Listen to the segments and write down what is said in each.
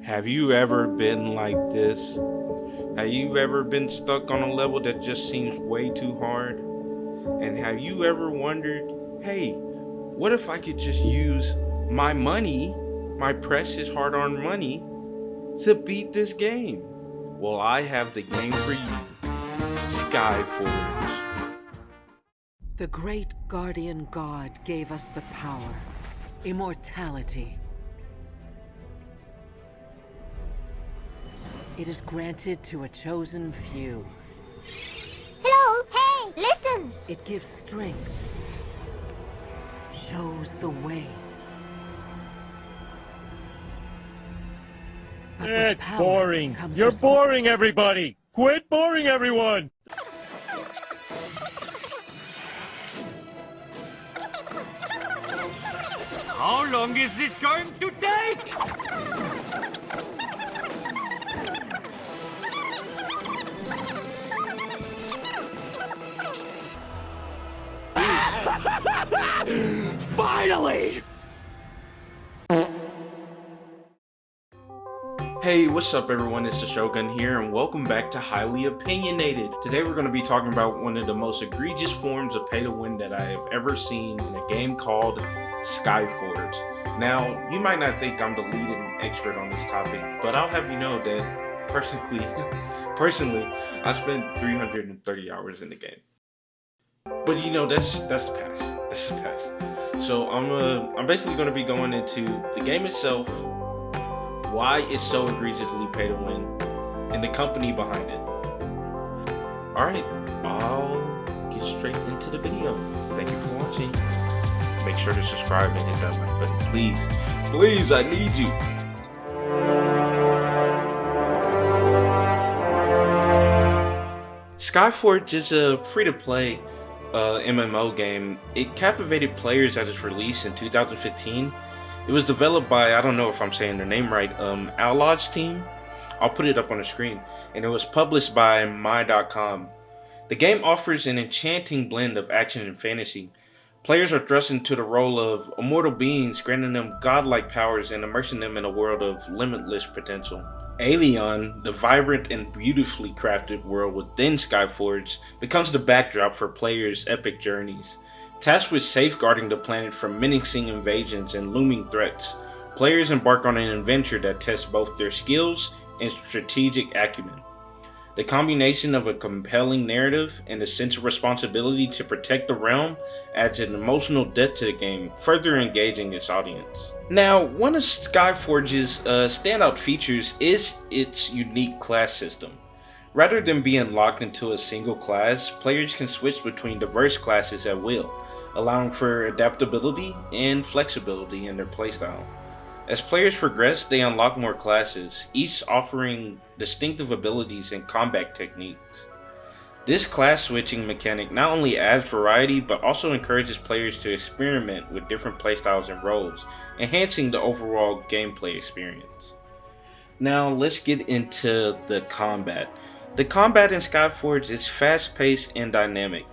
Have you ever been like this? Have you ever been stuck on a level that just seems way too hard? And have you ever wondered, hey, what if I could just use my money, my precious hard-earned money, to beat this game? Well, I have the game for you, Skyforge. The great guardian god gave us the power, immortality. It is granted to a chosen few. Hello, hey, listen! It gives strength, shows the way. But with It's power boring. comes You're boring everybody. Quit boring everyone. How long is this going to take? Finally! Hey, what's up everyone, it's the Shogun here and welcome back to Highly Opinionated. Today we're going to be talking about one of the most egregious forms of pay to win that I have ever seen in a game called Skyforge. Now, you might not think I'm the leading expert on this topic, but I'll have you know that personally, I spent 330 hours in the game. But you know, that's the past. That's the past. So I'm basically going to be going into the game itself, why it's so egregiously pay to win, and the company behind it. Alright, I'll get straight into the video. Thank you for watching. Make sure to subscribe and hit that like button. Please, I need you. Skyforge is a free-to-play MMO game. It captivated players at its release in 2015. It was developed by, I don't know if I'm saying their name right, Outlaw's team. I'll put it up on the screen. And it was published by my.com. The game offers an enchanting blend of action and fantasy. Players are thrust into the role of immortal beings, granting them godlike powers and immersing them in a world of limitless potential. Alien, the vibrant and beautifully crafted world within Skyforge, becomes the backdrop for players' epic journeys. Tasked with safeguarding the planet from menacing invasions and looming threats, players embark on an adventure that tests both their skills and strategic acumen. The combination of a compelling narrative and a sense of responsibility to protect the realm adds an emotional depth to the game, further engaging its audience. Now, one of Skyforge's standout features is its unique class system. Rather than being locked into a single class, players can switch between diverse classes at will, allowing for adaptability and flexibility in their playstyle. As players progress, they unlock more classes, each offering distinctive abilities and combat techniques. This class switching mechanic not only adds variety, but also encourages players to experiment with different playstyles and roles, enhancing the overall gameplay experience. Now let's get into the combat. The combat in Skyforge is fast-paced and dynamic,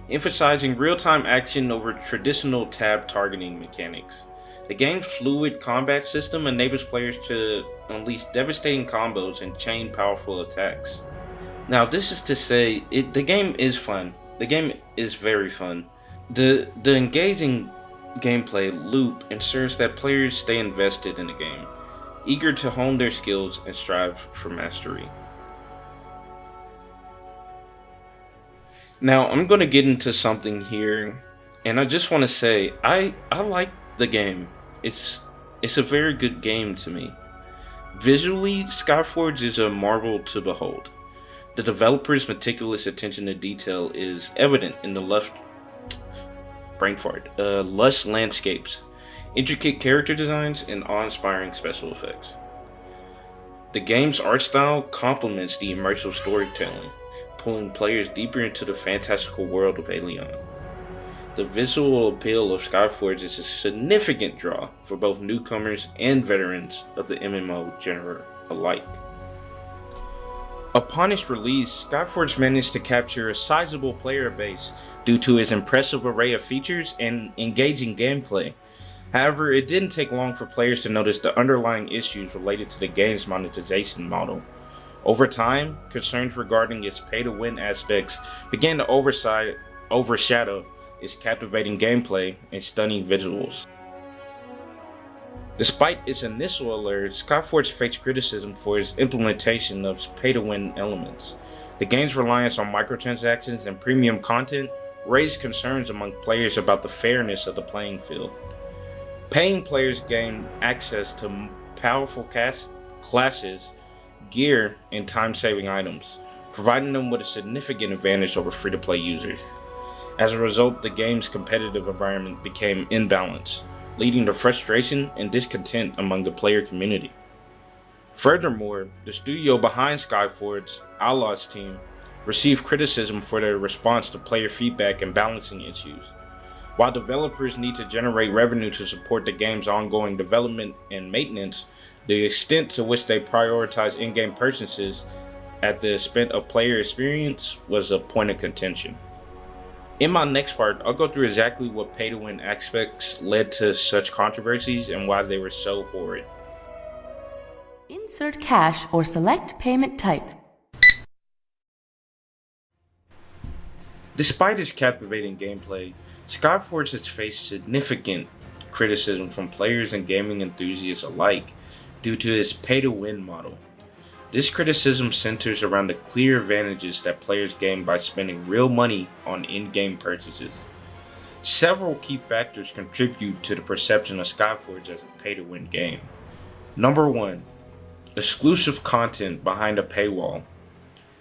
emphasizing real-time action over traditional tab targeting mechanics. The game's fluid combat system enables players to unleash devastating combos and chain powerful attacks. Now, this is to say, the game is fun. The game is very fun. The engaging gameplay loop ensures that players stay invested in the game, eager to hone their skills and strive for mastery. Now, I'm going to get into something here, and I just want to say, I like the game. It's a very good game to me. Visually, Skyforge is a marvel to behold. The developer's meticulous attention to detail is evident in the lush landscapes, intricate character designs, and awe-inspiring special effects. The game's art style complements the immersive storytelling, pulling players deeper into the fantastical world of Alien. The visual appeal of Skyforge is a significant draw for both newcomers and veterans of the MMO genre alike. Upon its release, Skyforge managed to capture a sizable player base due to its impressive array of features and engaging gameplay. However, it didn't take long for players to notice the underlying issues related to the game's monetization model. Over time, concerns regarding its pay-to-win aspects began to overshadow its captivating gameplay and stunning visuals. Despite its initial alert, Skyforge faced criticism for its implementation of pay-to-win elements. The game's reliance on microtransactions and premium content raised concerns among players about the fairness of the playing field. Paying players gain access to powerful classes, gear, and time-saving items, providing them with a significant advantage over free-to-play users. As a result, the game's competitive environment became imbalanced, leading to frustration and discontent among the player community. Furthermore, the studio behind Skyforge, Outlaw's team, received criticism for their response to player feedback and balancing issues. While developers need to generate revenue to support the game's ongoing development and maintenance, the extent to which they prioritize in-game purchases at the expense of player experience was a point of contention. In my next part, I'll go through exactly what pay-to-win aspects led to such controversies and why they were so horrid. Insert cash or select payment type. Despite its captivating gameplay, Skyforge has faced significant criticism from players and gaming enthusiasts alike due to its pay-to-win model. This criticism centers around the clear advantages that players gain by spending real money on in-game purchases. Several key factors contribute to the perception of Skyforge as a pay-to-win game. Number 1. Exclusive content behind a paywall.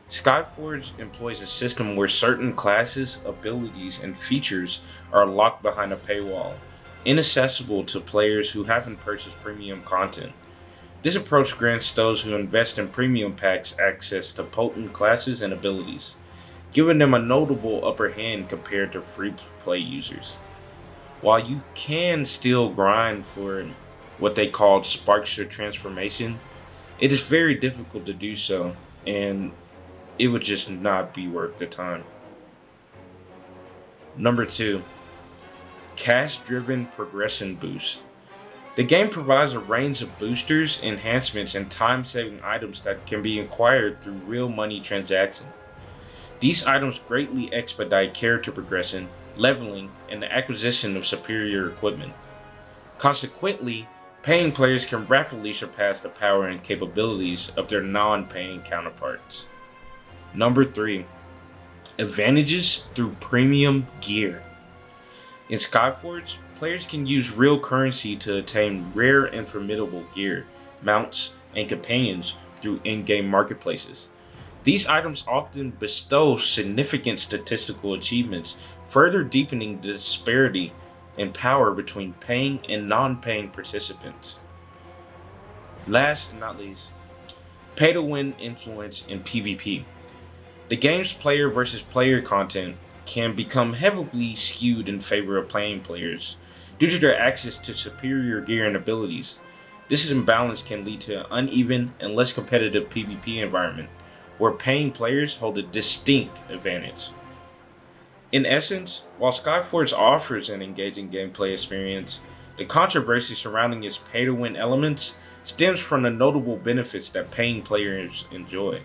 Skyforge employs a system where certain classes, abilities, and features are locked behind a paywall, inaccessible to players who haven't purchased premium content. This approach grants those who invest in premium packs access to potent classes and abilities, giving them a notable upper hand compared to free-to-play users. While you can still grind for what they call sparks or transformation, it is very difficult to do so, and it would just not be worth the time. Number 2. Cash-driven progression boost. The game provides a range of boosters, enhancements, and time-saving items that can be acquired through real money transactions. These items greatly expedite character progression, leveling, and the acquisition of superior equipment. Consequently, paying players can rapidly surpass the power and capabilities of their non-paying counterparts. Number 3. Advantages through premium gear. In Skyforge, players can use real currency to attain rare and formidable gear, mounts, and companions through in-game marketplaces. These items often bestow significant statistical achievements, further deepening the disparity in power between paying and non-paying participants. Last and not least, pay-to-win influence in PvP. The game's player versus player content can become heavily skewed in favor of playing players due to their access to superior gear and abilities. This imbalance can lead to an uneven and less competitive PvP environment, where paying players hold a distinct advantage. In essence, while Skyforge offers an engaging gameplay experience, the controversy surrounding its pay-to-win elements stems from the notable benefits that paying players enjoy.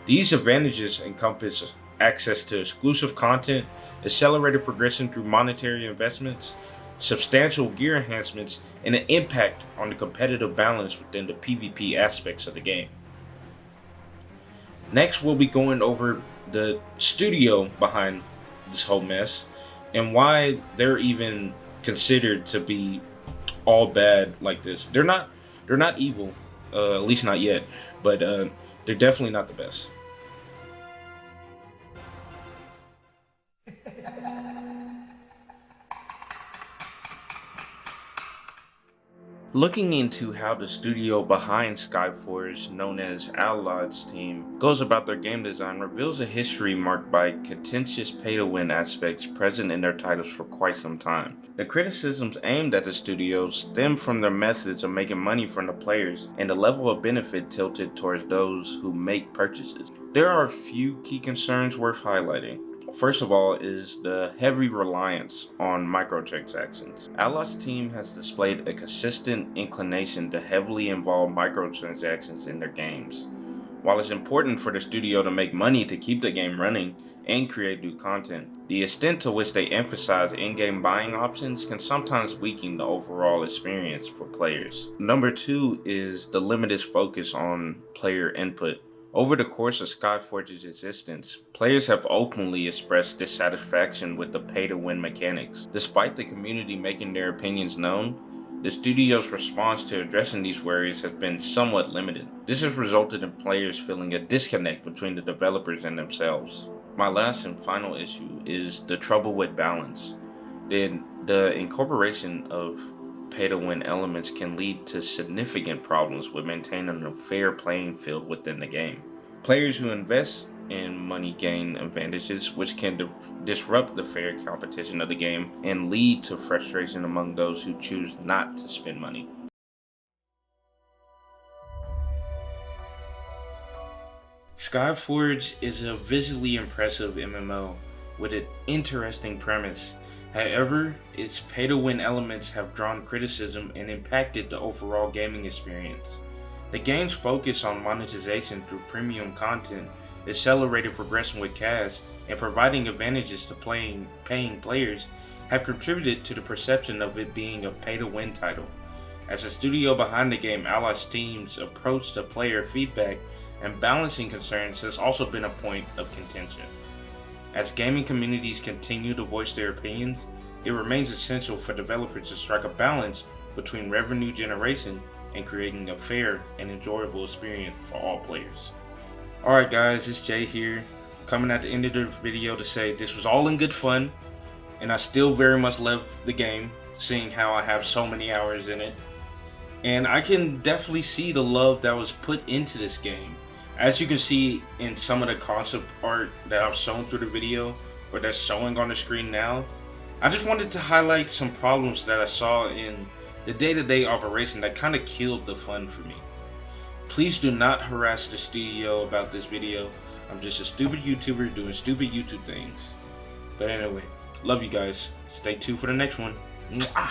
These advantages encompass access to exclusive content, accelerated progression through monetary investments, substantial gear enhancements, and an impact on the competitive balance within the PvP aspects of the game. Next, we'll be going over the studio behind this whole mess and why they're even considered to be all bad like this. They're not evil, at least not yet, but they're definitely not the best. Looking into how the studio behind Skyforge, known as Outlaw's team, goes about their game design reveals a history marked by contentious pay-to-win aspects present in their titles for quite some time. The criticisms aimed at the studio stem from their methods of making money from the players and the level of benefit tilted towards those who make purchases. There are a few key concerns worth highlighting. First of all is the heavy reliance on microtransactions. Outlaw's team has displayed a consistent inclination to heavily involve microtransactions in their games. While it's important for the studio to make money to keep the game running and create new content, the extent to which they emphasize in-game buying options can sometimes weaken the overall experience for players. Number 2 is the limited focus on player input. Over the course of Skyforge's existence, players have openly expressed dissatisfaction with the pay-to-win mechanics. Despite the community making their opinions known, the studio's response to addressing these worries has been somewhat limited. This has resulted in players feeling a disconnect between the developers and themselves. My last and final issue is the trouble with balance. The incorporation of pay-to-win elements can lead to significant problems with maintaining a fair playing field within the game. Players who invest in money gain advantages, which can disrupt the fair competition of the game and lead to frustration among those who choose not to spend money. Skyforge is a visually impressive MMO with an interesting premise. However, its pay-to-win elements have drawn criticism and impacted the overall gaming experience. The game's focus on monetization through premium content, accelerated progression with cash, and providing advantages to paying players have contributed to the perception of it being a pay-to-win title. As the studio behind the game, Outlaw's team's approach to player feedback and balancing concerns has also been a point of contention. As gaming communities continue to voice their opinions, it remains essential for developers to strike a balance between revenue generation and creating a fair and enjoyable experience for all players. Alright guys, it's Jay here, coming at the end of the video to say this was all in good fun, and I still very much love the game, seeing how I have so many hours in it. And I can definitely see the love that was put into this game. As you can see in some of the concept art that I've shown through the video, or that's showing on the screen now, I just wanted to highlight some problems that I saw in the day-to-day operation that kind of killed the fun for me. Please do not harass the studio about this video. I'm just a stupid YouTuber doing stupid YouTube things. But anyway, love you guys. Stay tuned for the next one. Mwah!